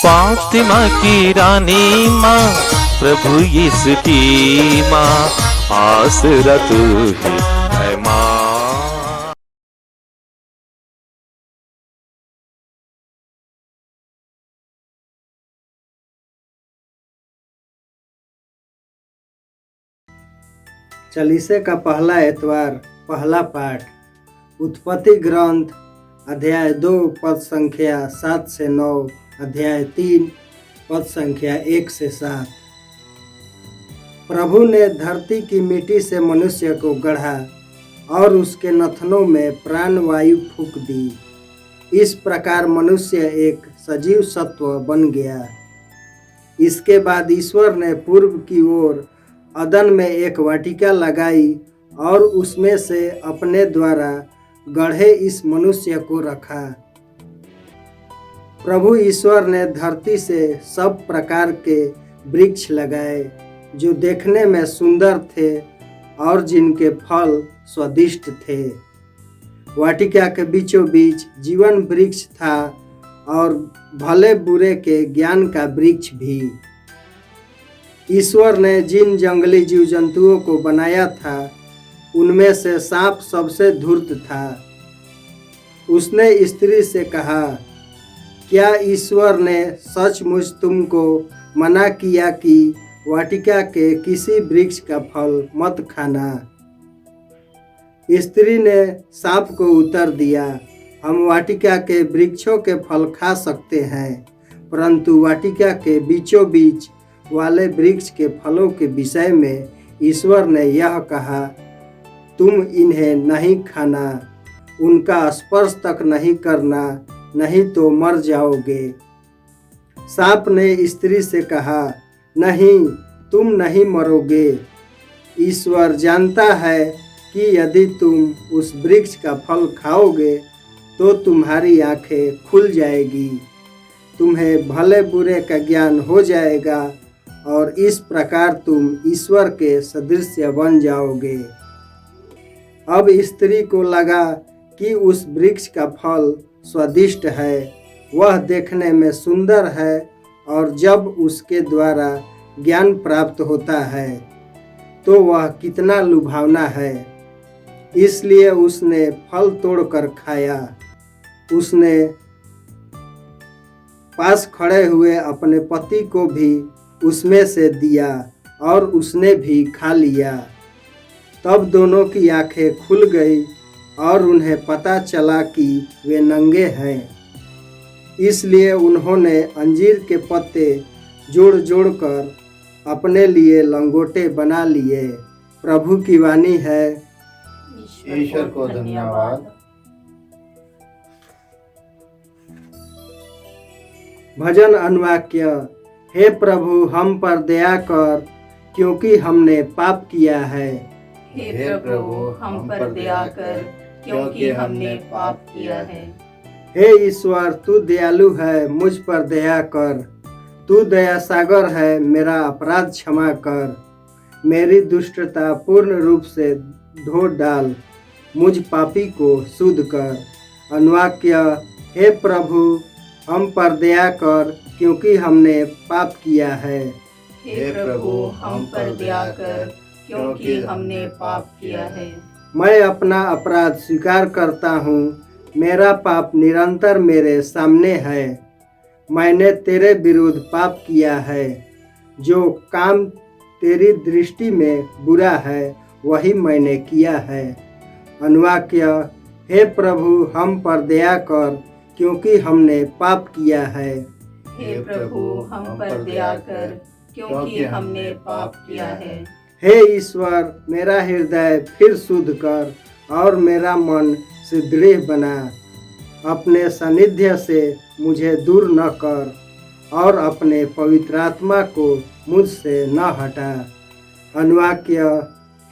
फातिमा की रानी माँ, प्रभु यीशु की माँ, आसरा तू ही है माँ। चालीसे का पहला एतवार, पहला पाठ। उत्पत्ति ग्रंथ अध्याय 2 पद संख्या 7 से 9, अध्याय 3 पद संख्या 1 से 7। प्रभु ने धरती की मिट्टी से मनुष्य को गढ़ा और उसके नथनों में प्राण वायु फूंक दी। इस प्रकार मनुष्य एक सजीव सत्व बन गया। इसके बाद ईश्वर ने पूर्व की ओर अदन में एक वाटिका लगाई और उसमें से अपने द्वारा गढ़े इस मनुष्य को रखा। प्रभु ईश्वर ने धरती से सब प्रकार के वृक्ष लगाए जो देखने में सुंदर थे और जिनके फल स्वादिष्ट थे। वाटिका के बीचों बीच जीवन वृक्ष था और भले बुरे के ज्ञान का वृक्ष भी। ईश्वर ने जिन जंगली जीव जंतुओं को बनाया था उनमें से सांप सबसे धूर्त था। उसने स्त्री से कहा, क्या ईश्वर ने सचमुच तुमको मना किया कि वाटिका के किसी वृक्ष का फल मत खाना? स्त्री ने सांप को उत्तर दिया, हम वाटिका के वृक्षों के फल खा सकते हैं, परंतु वाटिका के बीचों बीच वाले वृक्ष के फलों के विषय में ईश्वर ने यह कहा, तुम इन्हें नहीं खाना, उनका स्पर्श तक नहीं करना, नहीं तो मर जाओगे। सांप ने स्त्री से कहा, नहीं, तुम नहीं मरोगे। ईश्वर जानता है कि यदि तुम उस वृक्ष का फल खाओगे तो तुम्हारी आंखें खुल जाएगी, तुम्हें भले बुरे का ज्ञान हो जाएगा और इस प्रकार तुम ईश्वर के सदृश्य बन जाओगे। अब स्त्री को लगा कि उस वृक्ष का फल स्वादिष्ट है, वह देखने में सुंदर है और जब उसके द्वारा ज्ञान प्राप्त होता है तो वह कितना लुभावना है। इसलिए उसने फल तोड़कर खाया। उसने पास खड़े हुए अपने पति को भी उसमें से दिया और उसने भी खा लिया। तब दोनों की आंखें खुल गई और उन्हें पता चला कि वे नंगे हैं। इसलिए उन्होंने अंजीर के पत्ते जोड़ जोड़ कर अपने लिए लंगोटे बना लिए। प्रभु की वाणी है। ईश्वर को धन्यवाद। भजन अनुवाक्य। हे प्रभु, हम पर दया कर, क्योंकि हमने पाप किया है। हे प्रभु, हम पर दया कर, क्योंकि हमने पाप किया है। हे ईश्वर, तू दयालु है, मुझ पर दया कर। तू दया सागर है, मेरा अपराध क्षमा कर। मेरी दुष्टता पूर्ण रूप से धो डाल, मुझ पापी को शुद्ध कर। अनुवाक्य। हे प्रभु, हम पर दया कर, क्योंकि हमने पाप किया है। हे प्रभु, हम पर दया कर, क्योंकि हमने पाप किया है। मैं अपना अपराध स्वीकार करता हूँ, मेरा पाप निरंतर मेरे सामने है। मैंने तेरे विरुद्ध पाप किया है। जो काम तेरी दृष्टि में बुरा है वही मैंने किया है। अनुवाक्य। हे प्रभु, हम पर दया कर, क्योंकि हमने पाप किया है। हे प्रभु, हम पर दया कर, क्योंकि हमने पाप किया है। हे ईश्वर, मेरा हृदय फिर शुद्ध कर और मेरा मन सुदृढ़ बना। अपने सानिध्य से मुझे दूर न कर और अपने पवित्र आत्मा को मुझसे न हटा। अनुवाक्य।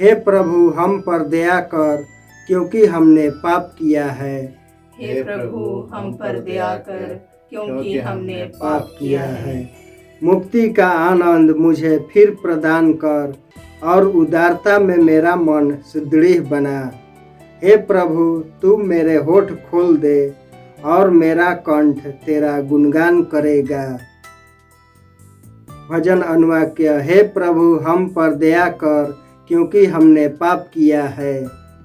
हे प्रभु, हम पर दया कर, क्योंकि हमने पाप किया है। हे प्रभु, हम पर दया कर, क्योंकि हमने पाप किया है। मुक्ति का आनंद मुझे फिर प्रदान कर और उदारता में मेरा मन सुदृढ़ बना। हे प्रभु, तू मेरे होठ खोल दे और मेरा कंठ तेरा गुणगान करेगा। भजन अनुवाक्य। हे प्रभु हम पर दया कर, क्योंकि हमने पाप किया है।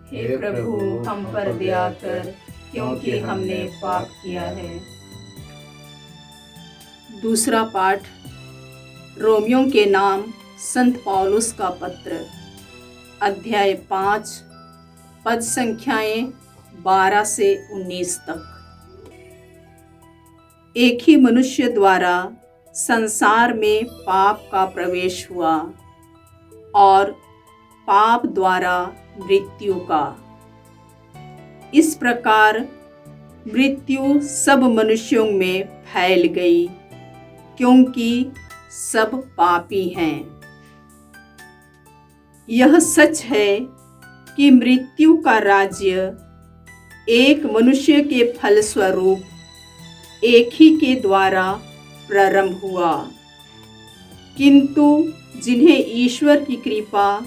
हे प्रभु हम पर दया कर, क्योंकि हमने पाप किया है। दूसरा पाठ, रोमियों के नाम संत पौलुस का पत्र, अध्याय 5, पद संख्याएं 12 से 19 तक। एक ही मनुष्य द्वारा संसार में पाप का प्रवेश हुआ और पाप द्वारा मृत्यु का। इस प्रकार मृत्यु सब मनुष्यों में फैल गई, क्योंकि सब पापी हैं। यह सच है कि मृत्यु का राज्य एक मनुष्य के फलस्वरूप एक ही के द्वारा प्रारंभ हुआ, किंतु जिन्हें ईश्वर की कृपा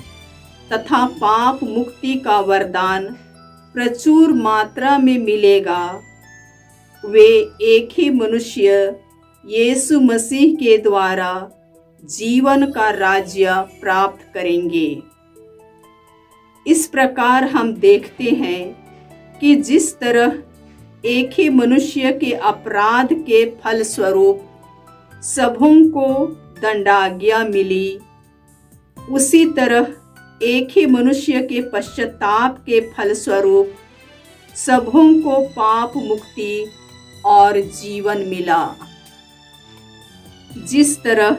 तथा पाप मुक्ति का वरदान प्रचुर मात्रा में मिलेगा, वे एक ही मनुष्य यीशु मसीह के द्वारा जीवन का राज्य प्राप्त करेंगे। इस प्रकार हम देखते हैं कि जिस तरह एक ही मनुष्य के अपराध के फलस्वरूप सबों को दंडाज्ञा मिली, उसी तरह एक ही मनुष्य के पश्चाताप के फलस्वरूप सबों को पाप मुक्ति और जीवन मिला। जिस तरह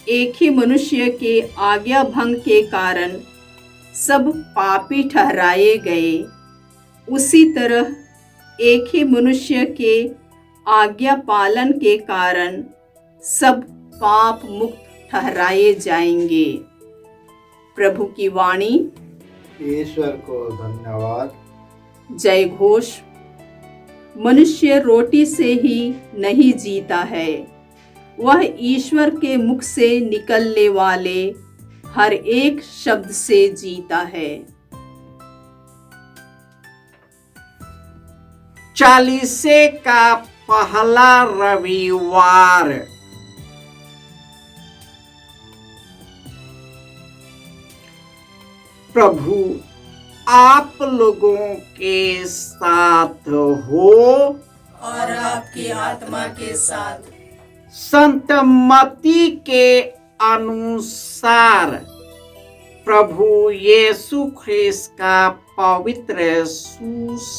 एक ही मनुष्य के आज्ञा भंग के कारण सब पापी ठहराए गए, उसी तरह एक ही मनुष्य के आज्ञा पालन के कारण सब पाप मुक्त ठहराए जाएंगे। प्रभु की वाणी। ईश्वर को धन्यवाद। जय घोष। मनुष्य रोटी से ही नहीं जीता है, वह ईश्वर के मुख से निकलने वाले हर एक शब्द से जीता है। 40 का पहला रविवार। प्रभु आप लोगों के साथ हो और आपकी आत्मा के साथ। संत मत्ती के अनुसार प्रभु यीशु ख्रिस्त का पवित्र सुसमाचार।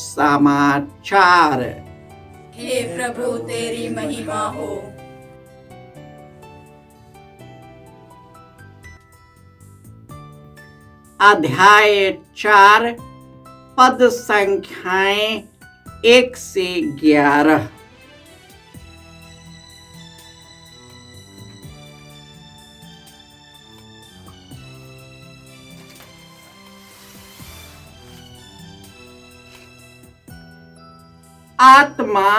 हे प्रभु तेरी महिमा हो। अध्याय 4 पद संख्याएं 1 से 11। आत्मा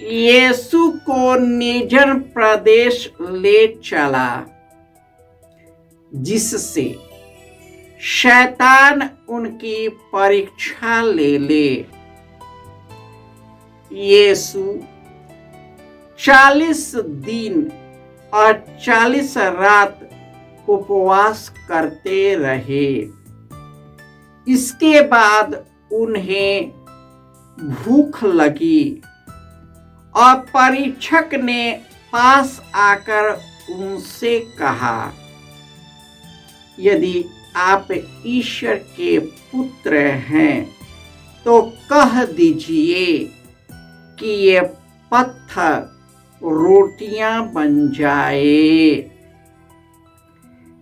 यीशु को निर्जन प्रदेश ले चला, जिससे शैतान उनकी परीक्षा ले ले। यीशु 40 दिन और 40 रात उपवास करते रहे। इसके बाद उन्हें भूख लगी और परीक्षक ने पास आकर उनसे कहा, यदि आप ईश्वर के पुत्र हैं तो कह दीजिए कि ये पत्थर रोटियां बन जाए।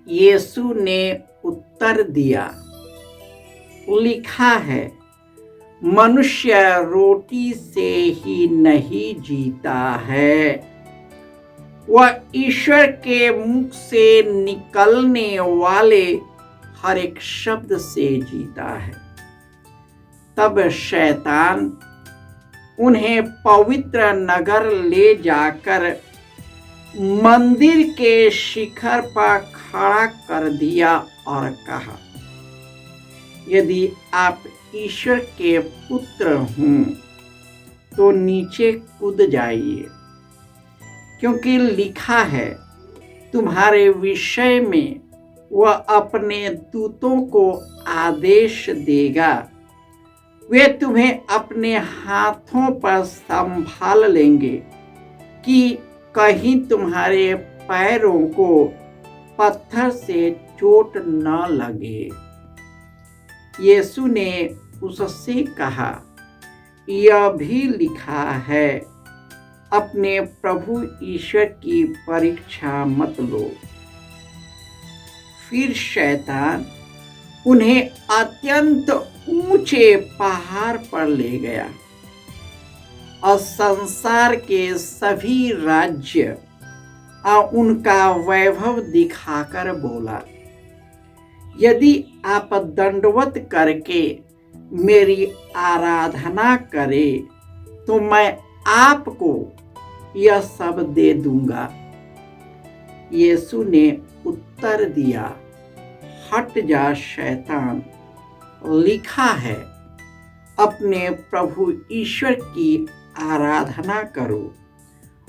यीशु ने उत्तर दिया, लिखा है, मनुष्य रोटी से ही नहीं जीता है, वह ईश्वर के मुख से निकलने वाले हर एक शब्द से जीता है। तब शैतान उन्हें पवित्र नगर ले जाकर मंदिर के शिखर पर खड़ा कर दिया और कहा, यदि आप ईश्वर के पुत्र हों तो नीचे कूद जाइए, क्योंकि लिखा है, तुम्हारे विषय में वह अपने दूतों को आदेश देगा, वे तुम्हें अपने हाथों पर संभाल लेंगे कि कहीं तुम्हारे पैरों को पत्थर से चोट न लगे। यीशु ने उससे कहा, यह भी लिखा है, अपने प्रभु ईश्वर की परीक्षा मत लो। फिर शैतान उन्हें अत्यंत ऊंचे पहाड़ पर ले गया और संसार के सभी राज्य और उनका वैभव दिखाकर बोला, यदि आप दंडवत करके मेरी आराधना करें तो मैं आपको यह सब दे दूंगा। यीशु ने उत्तर दिया, हट जा शैतान, लिखा है, अपने प्रभु ईश्वर की आराधना करो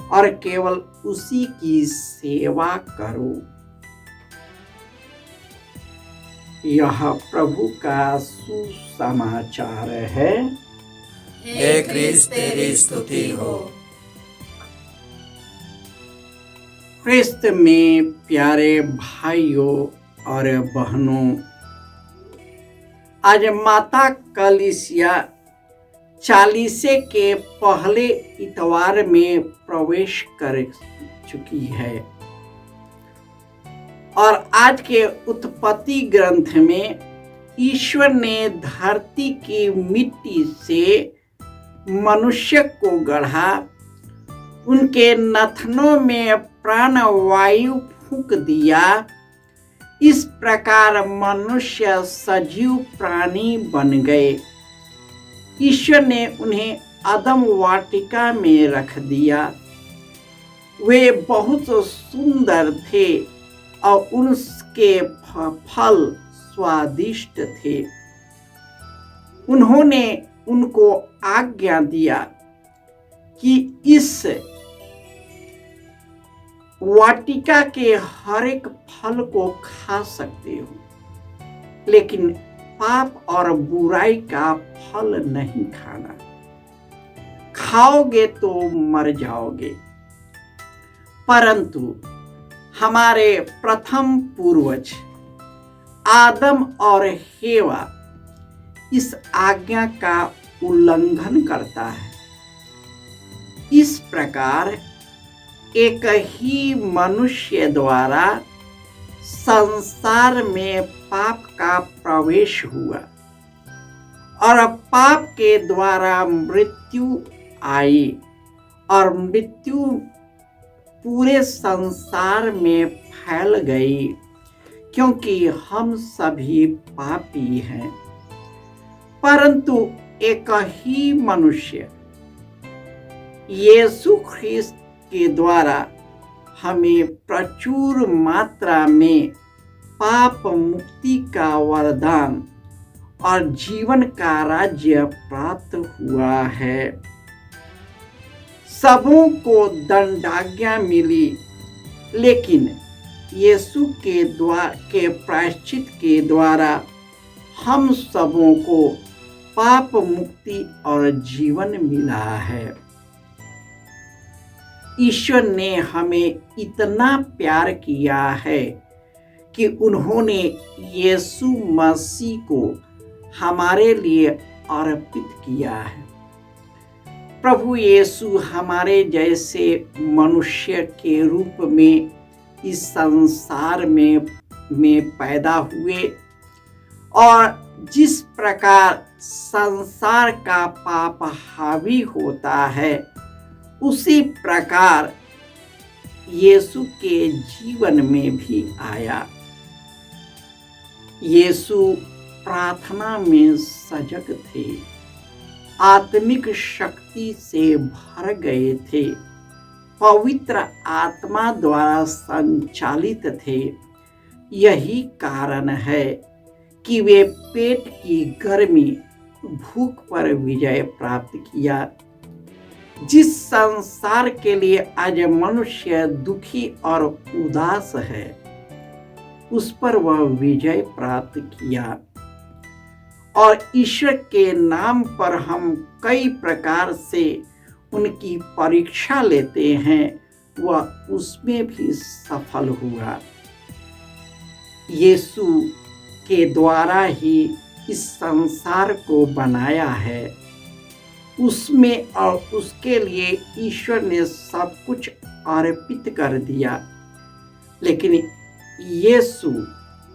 और केवल उसी की सेवा करो। यह प्रभु का सुसमाचार है। हे क्रिस्त तेरी स्तुति हो। क्रिस्त में प्यारे भाइयों और बहनों, आज माता कलीसिया चालीसे के पहले इतवार में प्रवेश कर चुकी है और आज के उत्पत्ति ग्रंथ में ईश्वर ने धरती की मिट्टी से मनुष्य को गढ़ा, उनके नथनों में प्राणवायु फूंक दिया। इस प्रकार मनुष्य सजीव प्राणी बन गए। ईश्वर ने उन्हें अदम वाटिका में रख दिया। वे बहुत सुंदर थे और उनके फल स्वादिष्ट थे। उन्होंने उनको आज्ञा दिया कि इस वाटिका के हर एक फल को खा सकते हो, लेकिन पाप और बुराई का फल नहीं खाना, खाओगे तो मर जाओगे। परंतु हमारे प्रथम पूर्वज आदम और हेवा इस आज्ञा का उल्लंघन करता है। इस प्रकार एक ही मनुष्य द्वारा संसार में पाप का प्रवेश हुआ और पाप के द्वारा मृत्यु आई और मृत्यु पूरे संसार में फैल गई, क्योंकि हम सभी पापी हैं। परंतु एक ही मनुष्य यीशु ख्रिस्त के द्वारा हमें प्रचुर मात्रा में पाप मुक्ति का वरदान और जीवन का राज्य प्राप्त हुआ है। सबों को दंडाज्ञा मिली, लेकिन यीशु के प्रायश्चित के द्वारा हम सबों को पाप मुक्ति और जीवन मिला है। ईश्वर ने हमें इतना प्यार किया है कि उन्होंने यीशु मसीह को हमारे लिए अर्पित किया है। प्रभु यीशु हमारे जैसे मनुष्य के रूप में इस संसार में पैदा हुए और जिस प्रकार संसार का पाप हावी होता है, उसी प्रकार यीशु के जीवन में भी आया। यीशु प्रार्थना में सजग थे, आत्मिक शक्ति से भर गए थे, पवित्र आत्मा द्वारा संचालित थे। यही कारण है कि वे पेट की गर्मी, भूख पर विजय प्राप्त किया। जिस संसार के लिए आज मनुष्य दुखी और उदास है, उस पर वह विजय प्राप्त किया। और ईश्वर के नाम पर हम कई प्रकार से उनकी परीक्षा लेते हैं, वह उसमें भी सफल हुआ। यीशु के द्वारा ही इस संसार को बनाया है, उसमें और उसके लिए ईश्वर ने सब कुछ अर्पित कर दिया। लेकिन यीशु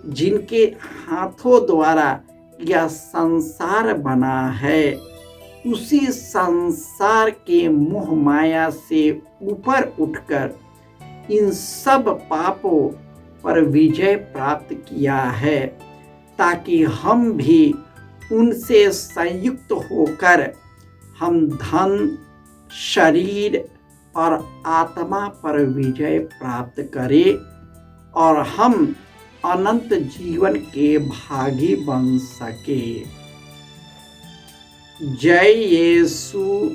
जिनके हाथों द्वारा यह संसार बना है, उसी संसार के मोह माया से ऊपर उठकर इन सब पापों पर विजय प्राप्त किया है, ताकि हम भी उनसे संयुक्त होकर हम धन, शरीर और आत्मा पर विजय प्राप्त करें और हम अनंत जीवन के भागी बन सके। जय यीशु।